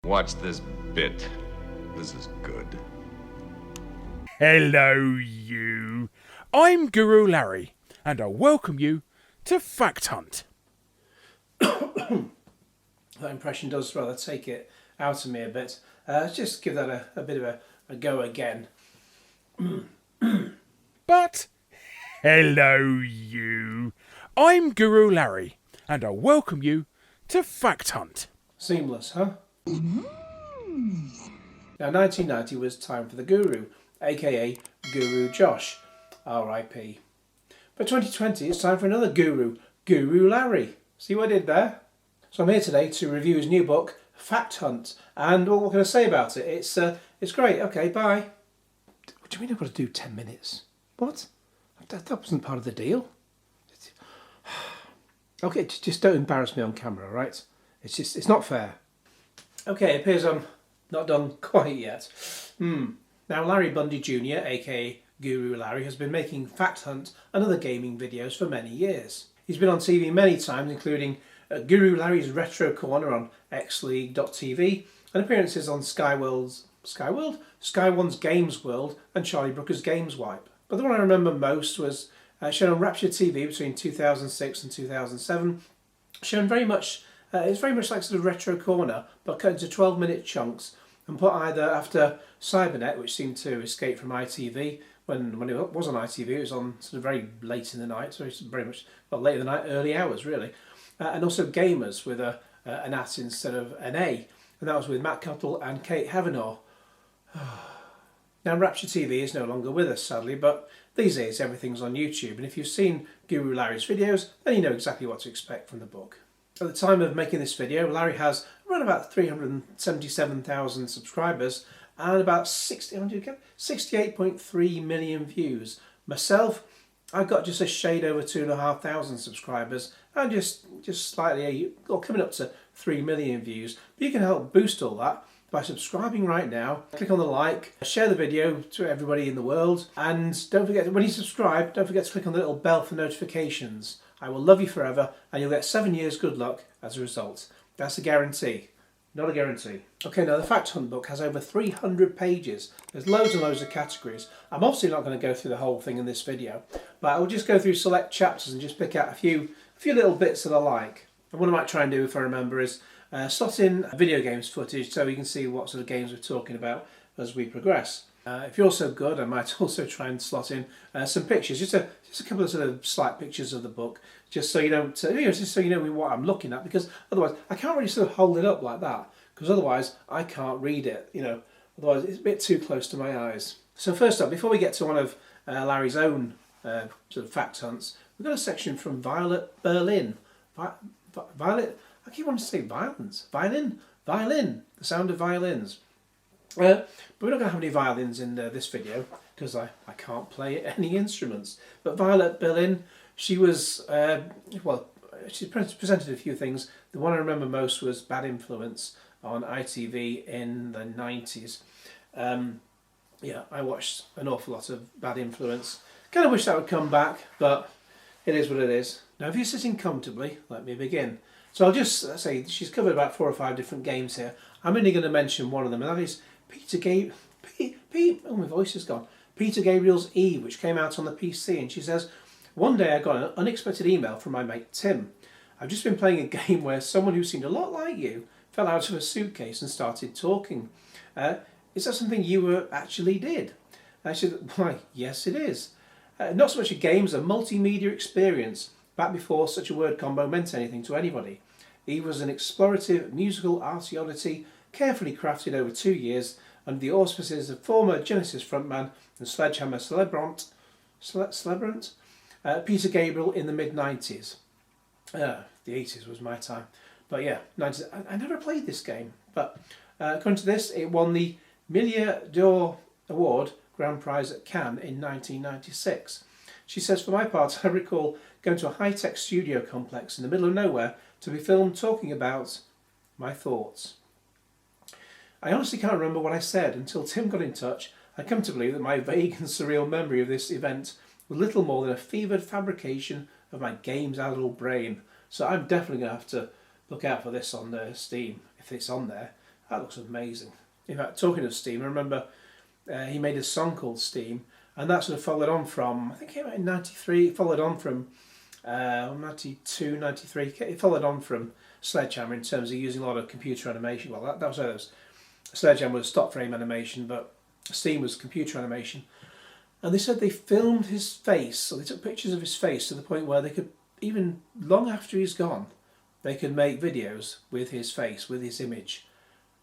Watch this bit. This is good. Hello, you. I'm Guru Larry, and I welcome you to Fact Hunt. That impression does rather take it out of me a bit. Let's just give that a bit of a go again. But, hello, you. I'm Guru Larry, and I welcome you to Fact Hunt. Seamless, huh? Now, 1990 was time for the Guru, aka Guru Josh, R.I.P. But 2020 it's time for another Guru, Guru Larry. See what I did there? So I'm here today to review his new book, Fact Hunt. And well, what can I say about it? It's great. Okay, bye. What do you mean I've got to do 10 minutes? What? That wasn't part of the deal. Okay, just don't embarrass me on camera, all right? It's not fair. Okay, it appears I'm not done quite yet. Now, Larry Bundy Jr, aka Guru Larry, has been making Fact Hunt and other gaming videos for many years. He's been on TV many times, including Guru Larry's Retro Corner on xleague.tv and appearances on Sky One's Games World and Charlie Brooker's Games Wipe. But the one I remember most was shown on Rapture TV between 2006 and 2007. Shown very much, it's very much like sort of Retro Corner, but cut into 12-minute chunks and put either after Cybernet, which seemed to escape from ITV. When it was on ITV, it was on sort of very late in the night, so it's very much, well, late in the night, early hours really. And also Gamers with an at instead of an A. And that was with Matt Cuttle and Kate Havenaugh. Now, Rapture TV is no longer with us, sadly, but these days everything's on YouTube. And if you've seen Guru Larry's videos, then you know exactly what to expect from the book. At the time of making this video, Larry has around about 377,000 subscribers and about 68.3 million views. Myself, I've got just a shade over 2,500 subscribers and just slightly, or coming up to 3 million views. But you can help boost all that by subscribing right now. Click on the like, share the video to everybody in the world, and don't forget, when you subscribe, don't forget to click on the little bell for notifications. I will love you forever, and you'll get 7 years good luck as a result. That's a guarantee. Not a guarantee. Okay, now the Fact Hunt book has over 300 pages. There's loads and loads of categories. I'm obviously not going to go through the whole thing in this video, but I will just go through select chapters and just pick out a few little bits that I like. And what I might try and do, if I remember, is slot in video games footage so we can see what sort of games we're talking about as we progress. If you're so good, I might also try and slot in some pictures, just a couple of sort of slight pictures of the book, just so you don't, just so you know what I'm looking at, because otherwise I can't really sort of hold it up like that, because otherwise I can't read it, otherwise it's a bit too close to my eyes. So first up, before we get to one of Larry's own sort of fact hunts, we've got a section from Violet Berlin. Violet, I keep wanting to say violins. Violin, the sound of violins. But we're not going to have any violins in this video because I can't play any instruments. But Violet Berlin, she was, she presented a few things. The one I remember most was Bad Influence on ITV in the 90s. Yeah, I watched an awful lot of Bad Influence. Kind of wish that would come back, but it is what it is. Now, if you're sitting comfortably, let me begin. So I'll just say she's covered about 4 or 5 different games here. I'm only going to mention one of them, and that is oh, my voice is gone. Peter Gabriel's Eve, which came out on the PC, and she says, one day I got an unexpected email from my mate Tim. I've just been playing a game where someone who seemed a lot like you fell out of a suitcase and started talking. Is that something you actually did? I said, why, yes it is. Not so much a game as a multimedia experience, back before such a word combo meant anything to anybody. Eve was an explorative musical arty oddity carefully crafted over 2 years under the auspices of former Genesis frontman and Sledgehammer celebrant Peter Gabriel in the mid-90s. The 80s was my time. But yeah, 90s. I never played this game. But according to this, it won the Millier d'Or Award Grand Prize at Cannes in 1996. She says, for my part, I recall going to a high-tech studio complex in the middle of nowhere to be filmed talking about my thoughts. I honestly can't remember what I said until Tim got in touch. I come to believe that my vague and surreal memory of this event was little more than a fevered fabrication of my games-addled brain. So I'm definitely going to have to look out for this on Steam, if it's on there. That looks amazing. In fact, talking of Steam, I remember he made a song called Steam, and that sort of followed on from, I think it came out in 93, it followed on from 92, 93, it followed on from Sledgehammer in terms of using a lot of computer animation. Well, that was how those. Sledgehammer was stop frame animation, but Steam was computer animation. And they said they filmed his face, or they took pictures of his face to the point where they could, even long after he's gone, they could make videos with his face, with his image.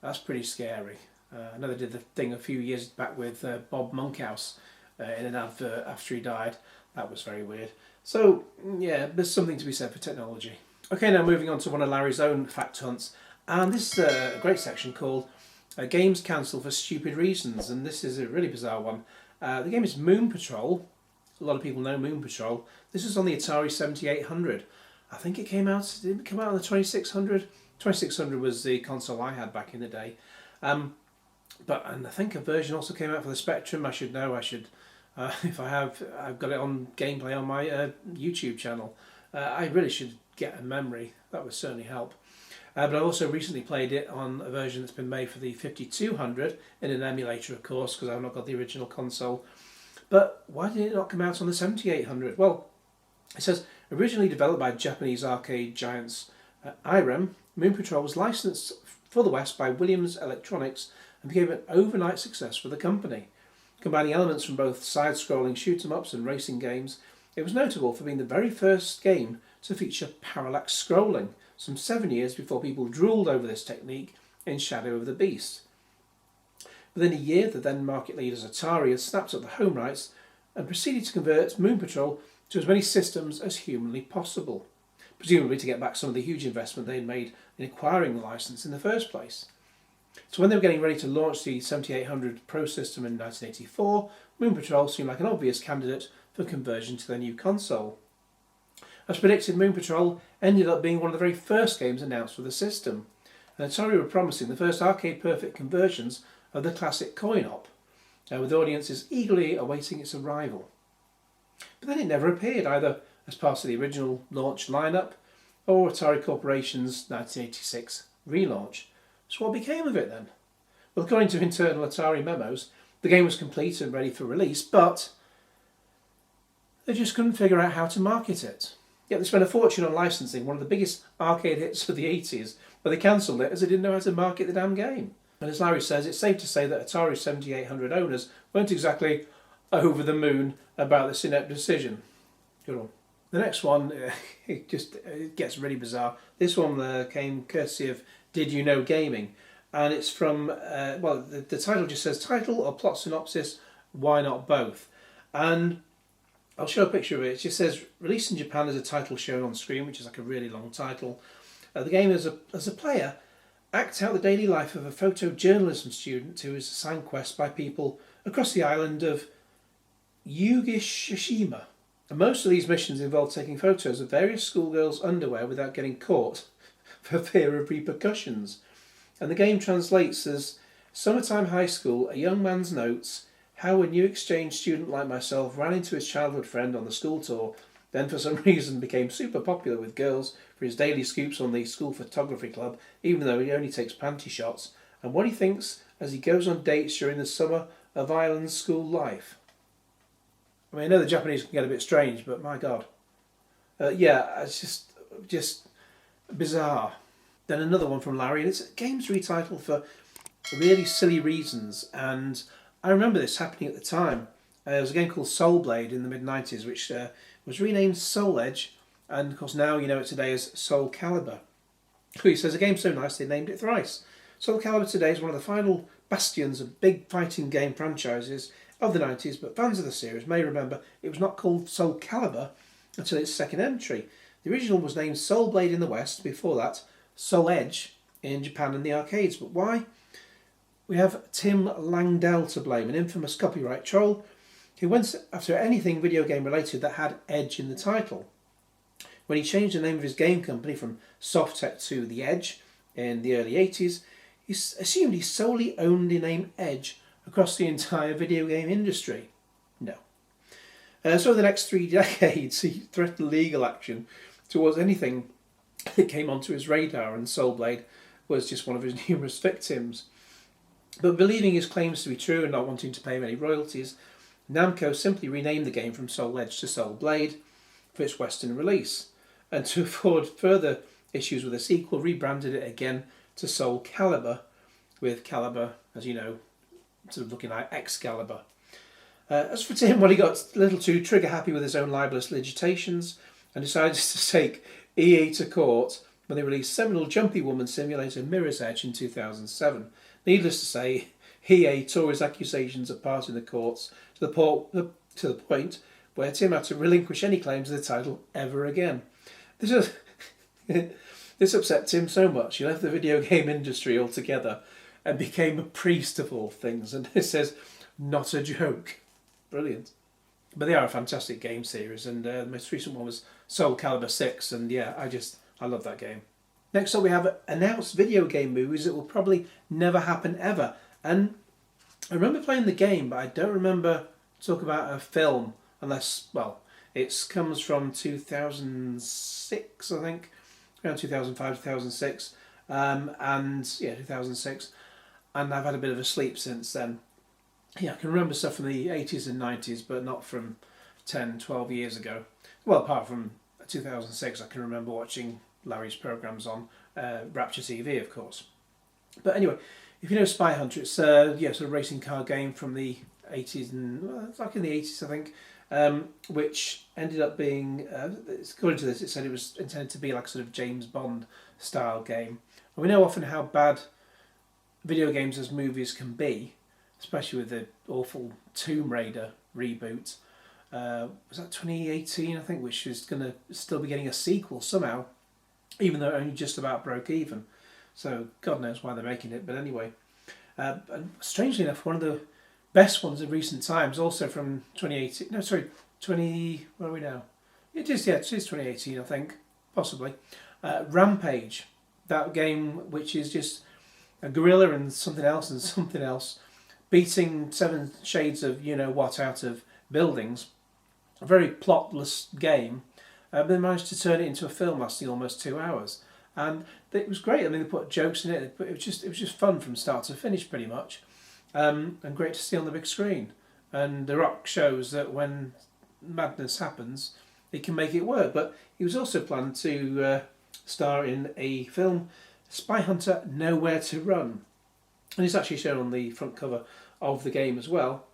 That's pretty scary. I know they did the thing a few years back with Bob Monkhouse in an advert after he died. That was very weird. So, yeah, there's something to be said for technology. Okay, now moving on to one of Larry's own fact hunts. And this is a great section called Games Cancelled for Stupid Reasons. And this is a really bizarre one. The game is Moon Patrol. A lot of people know Moon Patrol. This is on the Atari 7800. I think it came out, did it come out on the 2600? 2600 was the console I had back in the day. And I think a version also came out for the Spectrum. I should know. If I have, I've got it on gameplay on my YouTube channel. I really should get a memory. That would certainly help. But I also recently played it on a version that's been made for the 5200 in an emulator, of course, because I've not got the original console. But why did it not come out on the 7800? Well, it says, originally developed by Japanese arcade giants IREM, Moon Patrol was licensed for the West by Williams Electronics and became an overnight success for the company. Combining elements from both side-scrolling shoot-'em-ups and racing games, it was notable for being the very first game to feature parallax scrolling, some 7 years before people drooled over this technique in Shadow of the Beast. Within a year, the then market leaders Atari had snapped up the home rights and proceeded to convert Moon Patrol to as many systems as humanly possible, presumably to get back some of the huge investment they had made in acquiring the license in the first place. So when they were getting ready to launch the 7800 Pro system in 1984, Moon Patrol seemed like an obvious candidate for conversion to their new console. As predicted, Moon Patrol ended up being one of the very first games announced for the system, and Atari were promising the first arcade-perfect conversions of the classic coin-op, with audiences eagerly awaiting its arrival. But then it never appeared, either as part of the original launch lineup or Atari Corporation's 1986 relaunch. So what became of it then? Well, according to internal Atari memos, the game was complete and ready for release, but they just couldn't figure out how to market it. Yet they spent a fortune on licensing one of the biggest arcade hits of the 80s, but they cancelled it as they didn't know how to market the damn game. And as Larry says, it's safe to say that Atari 7800 owners weren't exactly over the moon about this inept decision. Good on. The next one, it gets really bizarre. This one came courtesy of Did You Know Gaming, and it's from, the title just says title or plot synopsis, why not both? And I'll show a picture of it. It just says released in Japan as a title shown on screen, which is like a really long title. The game as a player acts out the daily life of a photojournalism student who is assigned quests by people across the island of Yugishima. And most of these missions involve taking photos of various schoolgirls' underwear without getting caught for fear of repercussions. And the game translates as Summertime High School, a young man's notes, how a new exchange student like myself ran into his childhood friend on the school tour, then for some reason became super popular with girls for his daily scoops on the school photography club, even though he only takes panty shots, and what he thinks as he goes on dates during the summer of Ireland's school life. I mean, I know the Japanese can get a bit strange, but my God. It's just bizarre. Then another one from Larry, and it's games retitled for really silly reasons, and I remember this happening at the time. There was a game called Soul Blade in the mid-90s, which was renamed Soul Edge, and of course now you know it today as Soul Calibur. He says, a game so nice they named it thrice. Soul Calibur today is one of the final bastions of big fighting game franchises of the 90s, but fans of the series may remember it was not called Soul Calibur until its second entry. The original was named Soul Blade in the West, before that Soul Edge in Japan and the arcades. But why? We have Tim Langdell to blame, an infamous copyright troll who went after anything video game related that had Edge in the title. When he changed the name of his game company from Softtech to The Edge in the early 80s, he assumed he solely owned the name Edge across the entire video game industry. No. So the next 3 decades he threatened legal action towards anything that came onto his radar, and Soul Blade was just one of his numerous victims. But believing his claims to be true and not wanting to pay him any royalties, Namco simply renamed the game from Soul Edge to Soul Blade for its Western release, and to avoid further issues with the sequel, rebranded it again to Soul Calibur, with Calibur, as you know, sort of looking like Excalibur. As for Tim, well, he got a little too trigger happy with his own libelous legitations and decided to take EA to court when they released seminal Jumpy Woman simulator Mirror's Edge in 2007. Needless to say, EA tore his accusations apart in the courts to the point where Tim had to relinquish any claims to the title ever again. This upset Tim so much he left the video game industry altogether and became a priest of all things. And it says, not a joke. Brilliant. But they are a fantastic game series, and the most recent one was Soul Calibur 6, and yeah, I love that game. Next up we have announced video game movies that will probably never happen ever. And I remember playing the game, but I don't remember talk about a film, unless, well, it comes from 2006, I think, around 2005, 2006, and yeah, 2006, and I've had a bit of a sleep since then. Yeah, I can remember stuff from the 80s and 90s, but not from 10, 12 years ago. Well, apart from 2006, I can remember watching Larry's programmes on Rapture TV, of course. But anyway, if you know Spy Hunter, it's sort of racing car game from the 80s, and it's like in the 80s, I think, which ended up being, according to this, it said it was intended to be like sort of James Bond style game. And we know often how bad video games as movies can be, especially with the awful Tomb Raider reboot. Was that 2018, I think, which is going to still be getting a sequel somehow, even though it only just about broke even. So God knows why they're making it, but anyway. And strangely enough, one of the best ones in recent times, also from 2018, no, sorry, where are we now? It is 2018, I think, possibly. Rampage, that game which is just a gorilla and something else, beating 7 shades of you-know-what out of buildings. A very plotless game, but they managed to turn it into a film lasting almost 2 hours. And it was great. I mean, they put jokes in it, but it was just fun from start to finish, pretty much. And great to see on the big screen. And The Rock shows that when madness happens, he can make it work. But he was also planned to star in a film, Spy Hunter Nowhere to Run. And it's actually shown on the front cover of the game as well.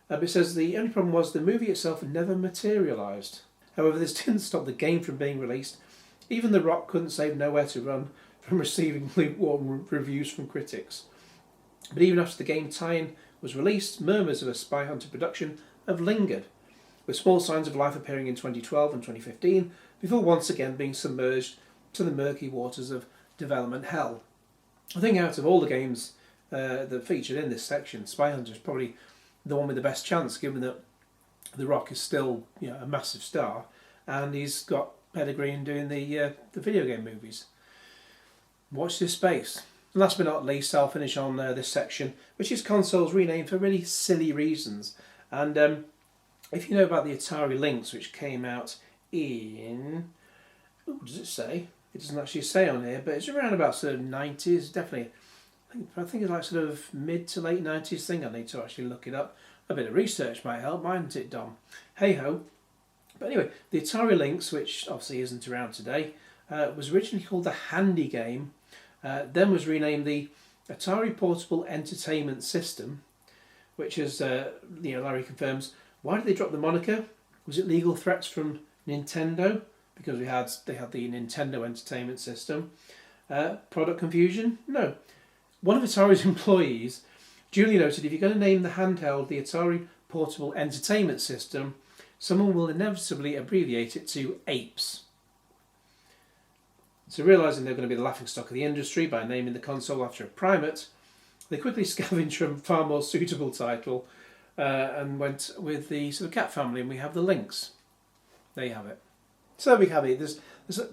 But it says the only problem was the movie itself never materialised. However, this didn't stop the game from being released. Even The Rock couldn't save Nowhere to Run from receiving lukewarm reviews from critics. But even after the game tie-in was released, murmurs of a Spy Hunter production have lingered, with small signs of life appearing in 2012 and 2015, before once again being submerged to the murky waters of development hell. I think out of all the games that featured in this section, Spy Hunter is probably the one with the best chance, given that The Rock is still a massive star, and he's got pedigree in doing the video game movies. Watch this space. And last but not least, I'll finish on this section, which is consoles renamed for really silly reasons. And if you know about the Atari Lynx, which came out in... What does it say? It doesn't actually say on here, but it's around about sort of 90s, definitely. I think it's like sort of mid to late 90s thing. I need to actually look it up. A bit of research might help, mightn't it, Dom? Hey ho. But anyway, the Atari Lynx, which obviously isn't around today, was originally called the Handy Game, then was renamed the Atari Portable Entertainment System, which is, Larry confirms, why did they drop the moniker? Was it legal threats from Nintendo? Because they had the Nintendo Entertainment System. Product confusion? No. One of Atari's employees duly noted, if you're going to name the handheld the Atari Portable Entertainment System, someone will inevitably abbreviate it to APES. So realising they're going to be the laughingstock of the industry by naming the console after a primate, they quickly scavenged a far more suitable title and went with the sort of cat family, and we have the Lynx. There you have it. So there we have it. There's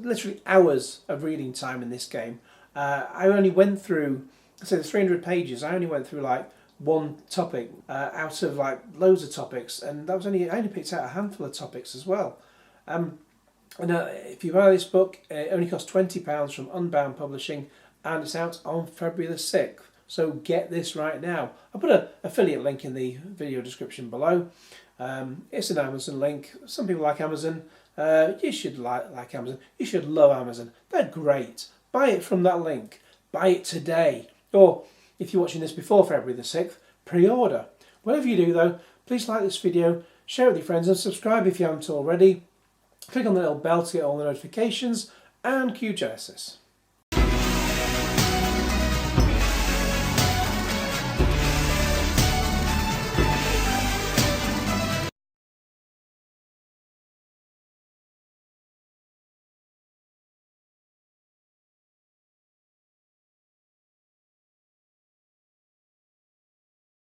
literally hours of reading time in this game. I only went through, so there's 300 pages, I only went through like one topic out of like loads of topics, and I only picked out a handful of topics as well. And if you buy this book, it only costs £20 from Unbound Publishing, and it's out on February the 6th. So get this right now. I'll put an affiliate link in the video description below. It's an Amazon link. Some people like Amazon. You should like Amazon. You should love Amazon. They're great. Buy it from that link. Buy it today. Or if you're watching this before February the 6th, pre-order. Whatever you do though, please like this video, share it with your friends and subscribe if you haven't already. Click on the little bell to get all the notifications and cue Genesis.